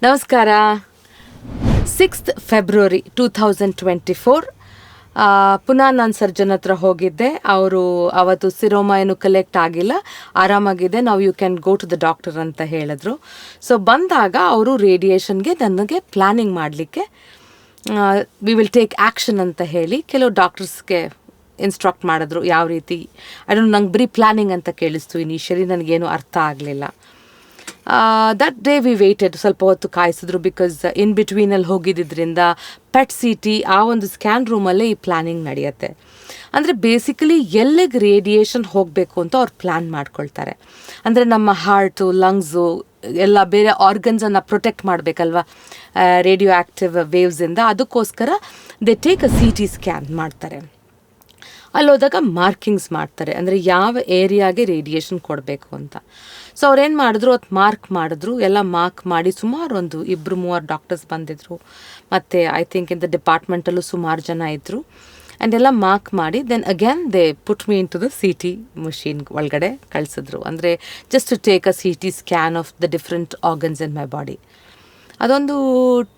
ನಮಸ್ಕಾರ. 6th February 2024 ಪುನಃ ನಾನು ಸರ್ಜನ್ ಹತ್ರ ಹೋಗಿದ್ದೆ. ಅವರು ಅವತ್ತು ಸಿರೋಮಾ ಏನು ಕಲೆಕ್ಟ್ ಆಗಿಲ್ಲ, ಆರಾಮಾಗಿದೆ, ನಾವು you can go to the doctor ಅಂತ ಹೇಳಿದ್ರು. ಸೊ ಬಂದಾಗ ಅವರು ರೇಡಿಯೇಷನ್ಗೆ ನನಗೆ ಪ್ಲ್ಯಾನಿಂಗ್ ಮಾಡಲಿಕ್ಕೆ ವಿ ವಿಲ್ ಟೇಕ್ ಆ್ಯಕ್ಷನ್ ಅಂತ ಹೇಳಿ ಕೆಲವು ಡಾಕ್ಟರ್ಸ್ಗೆ ಇನ್ಸ್ಟ್ರಕ್ಟ್ ಮಾಡಿದ್ರು. ಯಾವ ರೀತಿ ನಂಗೆ ಬರೀ ಪ್ಲ್ಯಾನಿಂಗ್ ಅಂತ ಕೇಳಿಸ್ತು. ಇನಿಷಿಯಲಿ ನನಗೇನು ಅರ್ಥ ಆಗಲಿಲ್ಲ. ದಟ್ ಡೇ ವಿ ವೇಟೆಡ್, ಸ್ವಲ್ಪ ಹೊತ್ತು ಕಾಯಿಸಿದ್ರು. ಬಿಕಾಸ್ ಇನ್ ಬಿಟ್ವೀನಲ್ಲಿ ಹೋಗಿದ್ದರಿಂದ ಪೆಟ್ CT ಆ ಒಂದು ಸ್ಕ್ಯಾನ್ ರೂಮಲ್ಲೇ ಈ ಪ್ಲ್ಯಾನಿಂಗ್ ನಡೆಯುತ್ತೆ. ಅಂದರೆ ಬೇಸಿಕಲಿ ಎಲ್ಲಿಗೆ ರೇಡಿಯೇಷನ್ ಹೋಗಬೇಕು ಅಂತ ಅವ್ರು ಪ್ಲ್ಯಾನ್ ಮಾಡ್ಕೊಳ್ತಾರೆ. ಅಂದರೆ ನಮ್ಮ ಹಾರ್ಟು, ಲಂಗ್ಸು ಎಲ್ಲ ಬೇರೆ ಆರ್ಗನ್ಸನ್ನು ಪ್ರೊಟೆಕ್ಟ್ ಮಾಡಬೇಕಲ್ವ ರೇಡಿಯೋ ಆ್ಯಕ್ಟಿವ್ ವೇವ್ಸಿಂದ. ಅದಕ್ಕೋಸ್ಕರ they take a CT scan ಮಾಡ್ತಾರೆ. ಅಲ್ಲೋದಾಗ ಮಾರ್ಕಿಂಗ್ಸ್ ಮಾಡ್ತಾರೆ, ಅಂದರೆ ಯಾವ ಏರಿಯಾಗೆ ರೇಡಿಯೇಷನ್ ಕೊಡಬೇಕು ಅಂತ. ಸೊ ಅವ್ರೇನು ಮಾಡಿದ್ರು, ಅದು ಮಾರ್ಕ್ ಮಾಡಿದ್ರು. ಎಲ್ಲ ಮಾರ್ಕ್ ಮಾಡಿ ಸುಮಾರು ಒಂದು 2-3 ಡಾಕ್ಟರ್ಸ್ ಬಂದಿದ್ದರು. ಮತ್ತು ಐ ಥಿಂಕ್ ಇನ್ ದ ಡಿಪಾರ್ಟ್ಮೆಂಟಲ್ಲೂ ಸುಮಾರು ಜನ ಇದ್ದರು. ಆ್ಯಂಡ್ ಎಲ್ಲ ಮಾರ್ಕ್ ಮಾಡಿ then again they put me into the CT machine ಒಳಗಡೆ ಕಳಿಸಿದ್ರು. ಅಂದರೆ just to take a CT scan of the different organs in my body. ಅದೊಂದು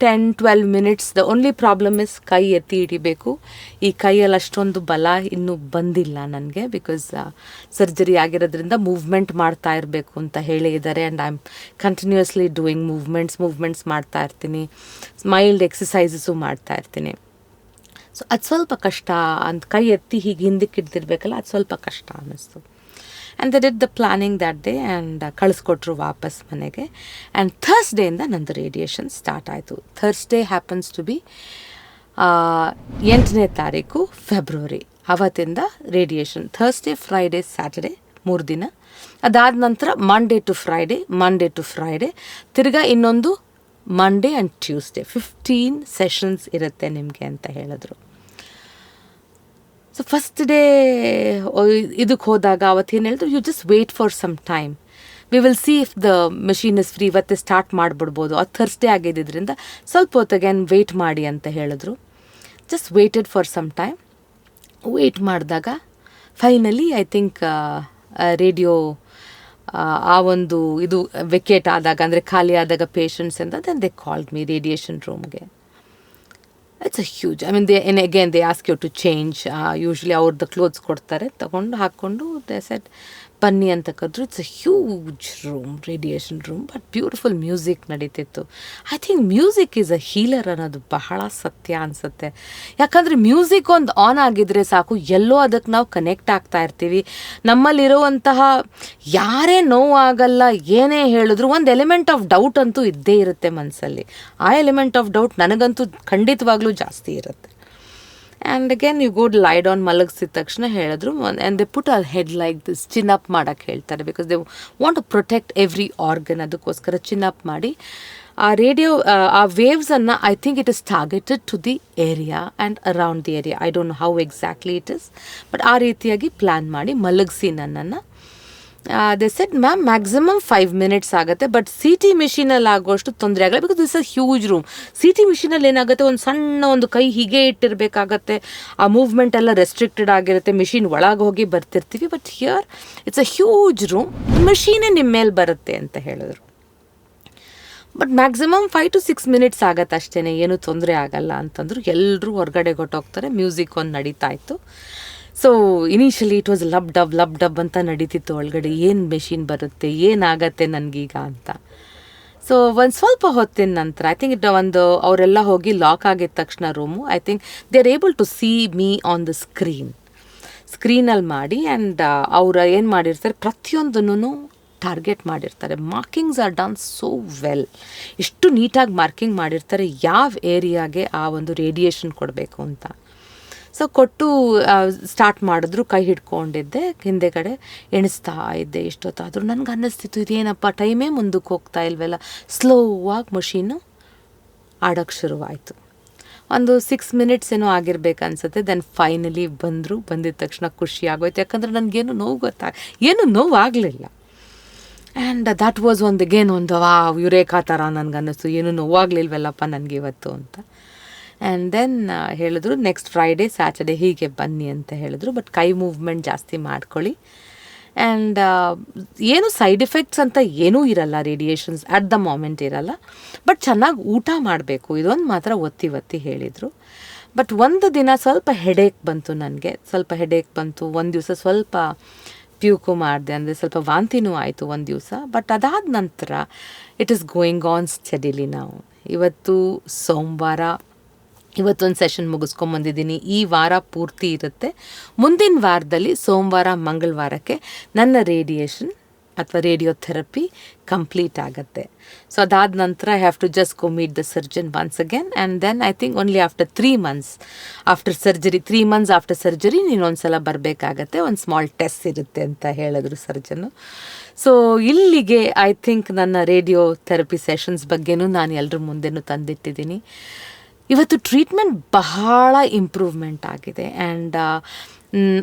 10-12 minutes. The only problem is ಕೈ ಎತ್ತಿ ಹಿಡಿಬೇಕು. ಈ ಕೈಯಲ್ಲಿ ಅಷ್ಟೊಂದು ಬಲ ಇನ್ನೂ ಬಂದಿಲ್ಲ ನನಗೆ, ಬಿಕಾಸ್ ಸರ್ಜರಿ ಆಗಿರೋದ್ರಿಂದ ಮೂವ್ಮೆಂಟ್ ಮಾಡ್ತಾ ಇರಬೇಕು ಅಂತ ಹೇಳಿದ್ದಾರೆ. And I am continuously doing movements ಮಾಡ್ತಾ ಇರ್ತೀನಿ. ಮೈಲ್ಡ್ ಎಕ್ಸಸೈಸಸ್ಸು ಮಾಡ್ತಾ ಇರ್ತೀನಿ. ಸೊ ಅದು ಸ್ವಲ್ಪ ಕಷ್ಟ ಅಂತ, ಕೈ ಎತ್ತಿ ಹೀಗೆ ಹಿಂದಕ್ಕೆ ಹಿಡ್ದಿರ್ಬೇಕಲ್ಲ, ಅದು ಸ್ವಲ್ಪ ಕಷ್ಟ ಅನ್ನಿಸ್ತು. And they did the planning that day and ಕಳಿಸ್ಕೊಟ್ರು ವಾಪಸ್ ಮನೆಗೆ. ಆ್ಯಂಡ್ ಥರ್ಸ್ಡೇಯಿಂದ ನಂದು ರೇಡಿಯೇಷನ್ ಸ್ಟಾರ್ಟ್ ಆಯಿತು. ಥರ್ಸ್ಡೇ ಹ್ಯಾಪನ್ಸ್ ಟು ಬಿ 8ನೇ ತಾರೀಕು ಫೆಬ್ರವರಿ. ಅವತ್ತಿಂದ ರೇಡಿಯೇಷನ್ ಥರ್ಸ್ಡೇ, ಫ್ರೈಡೇ, ಸ್ಯಾಟರ್ಡೇ 3 ದಿನ. ಅದಾದ ನಂತರ ಮಂಡೇ ಟು ಫ್ರೈಡೇ, ತಿರ್ಗಾ ಇನ್ನೊಂದು ಮಂಡೇ ಆ್ಯಂಡ್ ಟ್ಯೂಸ್ಡೇ 15 ಸೆಷನ್ಸ್ ಇರುತ್ತೆ ನಿಮಗೆ ಅಂತ ಹೇಳಿದ್ರು. ಸೊ ಫಸ್ಟ್ ಡೇ ಇದಕ್ಕೆ ಹೋದಾಗ ಅವತ್ತೇನು ಹೇಳಿದ್ರು, you just wait for some time, we will see if the machine is free, ಇವತ್ತೇ ಸ್ಟಾರ್ಟ್ ಮಾಡಿಬಿಡ್ಬೋದು. ಅದು ಥರ್ಸ್ಡೇ ಆಗಿದ್ದರಿಂದ ಸ್ವಲ್ಪ ಹೊತ್ತಿಗೆ ವೇಟ್ ಮಾಡಿ ಅಂತ ಹೇಳಿದ್ರು. Just waited for some time. Wait ಮಾಡಿದಾಗ ಫೈನಲಿ ಐ ಥಿಂಕ್ ರೇಡಿಯೋ ಆ ಒಂದು ಇದು ವೆಕೇಟ್ ಆದಾಗ, ಅಂದರೆ ಖಾಲಿ ಆದಾಗ ಪೇಷಂಟ್ಸಿಂದ, then they called me radiation ರೂಮ್ಗೆ. It's a huge, I mean they ask you to change. Usually ಅವ್ರದ್ದು ಕ್ಲೋತ್ಸ್ ಕೊಡ್ತಾರೆ, ತಗೊಂಡು ಹಾಕ್ಕೊಂಡು ದೇ ಸೆಡ್ ಬನ್ನಿ ಅಂತ ಕರೆದ್ರು. It's a huge room, radiation room, but beautiful music ನಡೀತಿತ್ತು. I think music is a healer ಅನ್ನೋದು ಬಹಳ ಸತ್ಯ ಅನಿಸುತ್ತೆ. ಯಾಕಂದರೆ ಮ್ಯೂಸಿಕ್ ಒಂದು ಆನ್ ಆಗಿದ್ರೆ ಸಾಕು, ಎಲ್ಲೋ ಅದಕ್ಕೆ ನಾವು ಕನೆಕ್ಟ್ ಆಗ್ತಾ ಇರ್ತೀವಿ. ನಮ್ಮಲ್ಲಿರುವಂತಹ ಯಾರೇ ನೋವಾಗಲ್ಲ, ಏನೇ ಹೇಳಿದ್ರು ಒಂದು ಎಲಿಮೆಂಟ್ ಆಫ್ ಡೌಟ್ ಅಂತೂ ಇದ್ದೇ ಇರುತ್ತೆ ಮನಸ್ಸಲ್ಲಿ. ಆ ಎಲಿಮೆಂಟ್ ಆಫ್ ಡೌಟ್ ನನಗಂತೂ ಖಂಡಿತವಾಗ್ಲೂ ಜಾಸ್ತಿ ಇರುತ್ತೆ. ಆ್ಯಂಡ್ ಅಗೇನ್ ಯು ಗೋ ಲೈ ಡೌನ್, ಮಲಗಿಸಿದ ತಕ್ಷಣ ಹೇಳಿದ್ರು. And they put a head like this, chin up ಮಾಡೋಕ್ಕೆ ಹೇಳ್ತಾರೆ. Because they want to protect every organ. ಅದಕ್ಕೋಸ್ಕರ ಚಿನ್ ಅಪ್ ಮಾಡಿ ಆ ರೇಡಿಯೋ ಆ ವೇವ್ಸನ್ನು, I think it is targeted to the area and around the area. I don't know how exactly it is, but ಆ ರೀತಿಯಾಗಿ plan ಮಾಡಿ ಮಲಗಿಸಿ ನನ್ನನ್ನು. They said ma'am maximum 5 minutes ಆಗುತ್ತೆ, ಬಟ್ CT ಮಿಷಿನಲ್ಲಿ ಆಗೋಷ್ಟು ತೊಂದರೆ ಆಗಲ್ಲ. Because this a huge room. CT ಮಿಷಿನಲ್ಲಿ ಏನಾಗುತ್ತೆ, ಒಂದು ಸಣ್ಣ ಒಂದು ಕೈ ಹೀಗೆ ಇಟ್ಟಿರಬೇಕಾಗತ್ತೆ, ಆ ಮೂವ್ಮೆಂಟ್ ಎಲ್ಲ ರೆಸ್ಟ್ರಿಕ್ಟೆಡ್ ಆಗಿರುತ್ತೆ, ಮಿಷಿನ್ ಒಳಗೆ ಹೋಗಿ ಬರ್ತಿರ್ತೀವಿ. But here it's a huge room, ಮಿಷೀನೇ ನಿಮ್ಮ ಮೇಲೆ ಬರುತ್ತೆ ಅಂತ ಹೇಳಿದ್ರು. ಬಟ್ ಮ್ಯಾಕ್ಸಿಮಮ್ 5 to 6 ಮಿನಿಟ್ಸ್ ಆಗತ್ತೆ ಅಷ್ಟೇ, ಏನೂ ತೊಂದರೆ ಆಗಲ್ಲ ಅಂತಂದರು. ಎಲ್ಲರೂ ಹೊರಗಡೆ ಹೊಟ್ಟೋಗ್ತಾರೆ, ಮ್ಯೂಸಿಕ್ ಒಂದು ನಡೀತಾ ಇತ್ತು. So initially it was lub dub ಅಂತ ನಡೀತಿತ್ತು ಒಳಗಡೆ. ಏನು ಮೆಷಿನ್ ಬರುತ್ತೆ, ಏನಾಗತ್ತೆ ನನಗೀಗ ಅಂತ. ಸೊ ಒಂದು ಸ್ವಲ್ಪ ಹೊತ್ತಿನ ನಂತರ ಐ ಥಿಂಕ್ ಒಂದು ಅವರೆಲ್ಲ ಹೋಗಿ ಲಾಕ್ ಆಗಿದ ತಕ್ಷಣ room, I think they are able to see me on the ಸ್ಕ್ರೀನಲ್ಲಿ ಮಾಡಿ. ಆ್ಯಂಡ್ ಅವರು ಏನು ಮಾಡಿರ್ತಾರೆ, ಪ್ರತಿಯೊಂದನ್ನು ಟಾರ್ಗೆಟ್ ಮಾಡಿರ್ತಾರೆ. Markings are done so well. ಎಷ್ಟು ನೀಟಾಗಿ ಮಾರ್ಕಿಂಗ್ ಮಾಡಿರ್ತಾರೆ ಯಾವ ಏರಿಯಾಗೆ ಆ ಒಂದು ರೇಡಿಯೇಷನ್ ಕೊಡಬೇಕು ಅಂತ. ಸೊ ಕೊಟ್ಟು ಸ್ಟಾರ್ಟ್ ಮಾಡಿದ್ರು. ಕೈ ಹಿಡ್ಕೊಂಡಿದ್ದೆ, ಹಿಂದೆಗಡೆ ಎಣಿಸ್ತಾ ಇದ್ದೆ. ಎಷ್ಟೊತ್ತಾದರೂ ನನಗೆ ಅನ್ನಿಸ್ತಿತ್ತು, ಇದೇನಪ್ಪ ಟೈಮೇ ಮುಂದಕ್ಕೆ ಹೋಗ್ತಾ ಇಲ್ವಲ್ಲ. ಸ್ಲೋವಾಗಿ ಮಷೀನು ಆಡೋಕ್ಕೆ ಶುರುವಾಯಿತು. ಒಂದು 6 ಮಿನಿಟ್ಸ್ ಏನೋ ಆಗಿರ್ಬೇಕು ಅನಿಸುತ್ತೆ. ದೆನ್ ಫೈನಲಿ ಬಂದಿದ ತಕ್ಷಣ ಖುಷಿ ಆಗೋಯ್ತು. ಯಾಕಂದರೆ ನನಗೇನು ನೋವು ಆಗಲಿಲ್ಲ. ಆ್ಯಂಡ್ ದ್ಯಾಟ್ ವಾಸ್ ಒಂದು ಯುರೇಕಾ ಥರ ನನಗನ್ನಿಸ್ತು, ಏನೂ ನೋವಾಗಲಿಲ್ವಲ್ಲಪ್ಪ ನನಗೆ ಇವತ್ತು ಅಂತ. ಆ್ಯಂಡ್ ದೆನ್ ಹೇಳಿದ್ರು ನೆಕ್ಸ್ಟ್ ಫ್ರೈಡೇ, ಸ್ಯಾಟರ್ಡೇ ಹೀಗೆ ಬನ್ನಿ ಅಂತ ಹೇಳಿದ್ರು. ಬಟ್ ಕೈ ಮೂವ್ಮೆಂಟ್ ಜಾಸ್ತಿ ಮಾಡ್ಕೊಳ್ಳಿ, ಆ್ಯಂಡ್ ಏನು ಸೈಡ್ ಎಫೆಕ್ಟ್ಸ್ ಅಂತ ಏನೂ ಇರಲ್ಲ, ರೇಡಿಯೇಷನ್ಸ್ ಅಟ್ ದ ಮೊಮೆಂಟ್ ಇರಲ್ಲ. ಬಟ್ ಚೆನ್ನಾಗಿ ಊಟ ಮಾಡಬೇಕು, ಇದೊಂದು ಮಾತ್ರ ಒತ್ತಿ ಒತ್ತಿ ಹೇಳಿದರು. ಬಟ್ ಒಂದು ದಿನ ಸ್ವಲ್ಪ ಹೆಡೇಕ್ ಬಂತು ನನಗೆ, ಒಂದು ದಿವಸ ಸ್ವಲ್ಪ ಪ್ಯೂಕು ಮಾಡಿದೆ, ಅಂದರೆ ಸ್ವಲ್ಪ ವಾಂತಿನೂ ಆಯಿತು ಒಂದು ದಿವಸ. ಬಟ್ ಅದಾದ ನಂತರ it is going on steadily. ನಾವು ಇವತ್ತು ಸೋಮವಾರ, ಇವತ್ತೊಂದು ಸೆಷನ್ ಮುಗಿಸ್ಕೊಂಬಂದಿದ್ದೀನಿ. ಈ ವಾರ ಪೂರ್ತಿ ಇರುತ್ತೆ. ಮುಂದಿನ ವಾರದಲ್ಲಿ ಸೋಮವಾರ ಮಂಗಳವಾರಕ್ಕೆ ನನ್ನ ರೇಡಿಯೇಷನ್ ಅಥವಾ ರೇಡಿಯೋಥೆರಪಿ ಕಂಪ್ಲೀಟ್ ಆಗುತ್ತೆ. ಸೊ ಅದಾದ ನಂತರ I have to just go meet the surgeon once again, and then I think only after 3 months after surgery, 3 months after surgery ನೀನೊಂದ್ಸಲ ಬರಬೇಕಾಗತ್ತೆ, ಒಂದು ಸ್ಮಾಲ್ ಟೆಸ್ಟ್ ಇರುತ್ತೆ ಅಂತ ಹೇಳಿದ್ರು ಸರ್ಜನ್ನು. ಸೊ ಇಲ್ಲಿಗೆ ಐ ಥಿಂಕ್ ನನ್ನ ರೇಡಿಯೋಥೆರಪಿ ಸೆಷನ್ಸ್ ಬಗ್ಗೆನೂ ನಾನು ಎಲ್ಲರ ಮುಂದೆನೂ ತಂದಿಟ್ಟಿದ್ದೀನಿ. ಇವತ್ತು ಟ್ರೀಟ್ಮೆಂಟ್ ಬಹಳ ಇಂಪ್ರೂವ್ಮೆಂಟ್ ಆಗಿದೆ. ಆ್ಯಂಡ್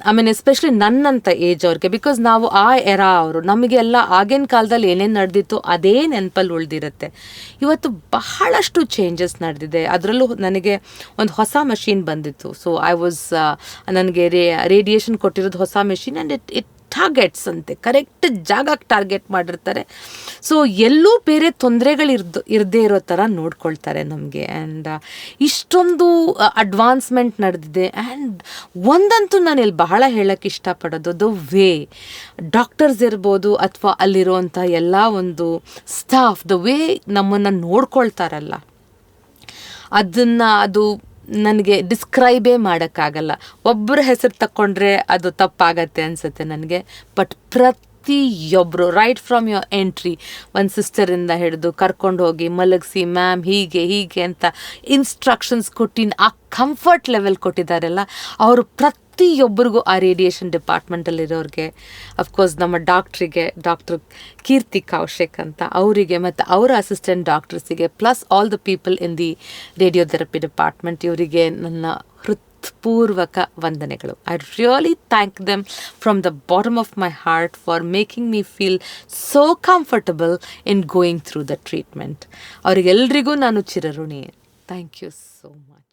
ಐ ಮೀನ್ ಎಸ್ಪೆಷಲಿ ನನ್ನಂಥ ಏಜ್ ಅವ್ರಿಗೆ, ಬಿಕಾಸ್ ನಾವು ಆ ಎರಾ ಅವರು, ನಮಗೆಲ್ಲ ಆಗಿನ ಕಾಲದಲ್ಲಿ ಏನೇನು ನಡೆದಿತ್ತು ಅದೇ ನೆನಪಲ್ಲಿ ಉಳಿದಿರುತ್ತೆ. ಇವತ್ತು ಬಹಳಷ್ಟು ಚೇಂಜಸ್ ನಡೆದಿದೆ. ಅದರಲ್ಲೂ ನನಗೆ ಒಂದು ಹೊಸ ಮಷೀನ್ ಬಂದಿತ್ತು. ಸೊ ಐ ವಾಸ್ ನನಗೆ ರೇಡಿಯೇಷನ್ ಕೊಟ್ಟಿರೋದು ಹೊಸ ಮೆಷಿನ್, ಆ್ಯಂಡ್ ಇಟ್ ಟಾರ್ಗೆಟ್ಸ್ ಅಂತೆ, ಕರೆಕ್ಟ್ ಜಾಗಕ್ಕೆ ಟಾರ್ಗೆಟ್ ಮಾಡಿರ್ತಾರೆ. ಸೊ ಎಲ್ಲೂ ಬೇರೆ ತೊಂದರೆಗಳು ಇರದೇ ಇರೋ ಥರ ನೋಡ್ಕೊಳ್ತಾರೆ ನಮಗೆ. ಆ್ಯಂಡ್ ಇಷ್ಟೊಂದು ಅಡ್ವಾನ್ಸ್ಮೆಂಟ್ ನಡೆದಿದೆ. ಆ್ಯಂಡ್ ಒಂದಂತೂ ನಾನು ಇಲ್ಲಿ ಬಹಳ ಹೇಳೋಕ್ಕೆ ಇಷ್ಟಪಡೋದು, ದ ವೇ ಡಾಕ್ಟರ್ಸ್ ಇರ್ಬೋದು ಅಥವಾ ಅಲ್ಲಿರುವಂಥ ಎಲ್ಲ ಒಂದು ಸ್ಟಾಫ್, ದ ವೇ ನಮ್ಮನ್ನು ನೋಡ್ಕೊಳ್ತಾರಲ್ಲ, ಅದು ನನಗೆ ಡಿಸ್ಕ್ರೈಬೇ ಮಾಡೋಕ್ಕಾಗಲ್ಲ. ಒಬ್ಬರ ಹೆಸರು ತಕ್ಕೊಂಡ್ರೆ ಅದು ತಪ್ಪಾಗತ್ತೆ ಅನಿಸುತ್ತೆ ನನಗೆ. ಬಟ್ ಪ್ರತಿಯೊಬ್ಬರು, ರೈಟ್ ಫ್ರಮ್ ಯೋರ್ ಎಂಟ್ರಿ, ಒಂದು ಸಿಸ್ಟರಿಂದ ಹಿಡಿದು ಕರ್ಕೊಂಡು ಹೋಗಿ ಮಲಗಿಸಿ, ಮ್ಯಾಮ್ ಹೀಗೆ ಅಂತ ಇನ್ಸ್ಟ್ರಕ್ಷನ್ಸ್ ಕೊಟ್ಟು ಆ ಕಂಫರ್ಟ್ ಲೆವೆಲ್ ಕೊಟ್ಟಿದ್ದಾರಲ್ಲ, ಅವರು ಪ್ರತಿಯೊಬ್ಬರಿಗೂ, ಆ ರೇಡಿಯೇಷನ್ ಡಿಪಾರ್ಟ್ಮೆಂಟಲ್ಲಿರೋರಿಗೆ, ಅಫ್ಕೋರ್ಸ್ ನಮ್ಮ ಡಾಕ್ಟರ್ ಕೀರ್ತಿ ಕೌಶಿಕ್ ಅಂತ ಅವರಿಗೆ, ಮತ್ತು ಅವರ ಅಸಿಸ್ಟೆಂಟ್ ಡಾಕ್ಟರ್ಸಿಗೆ, plus all the people in the radiotherapy department, ಇವರಿಗೆ ನನ್ನ ಹೃತ್ಪೂರ್ವಕ ವಂದನೆಗಳು. I really thank them from the bottom of my heart for making me feel so comfortable in going through the treatment. ಅವರಿಗೆಲ್ರಿಗೂ ನಾನು ಚಿರಋಣಿ. Thank you so much.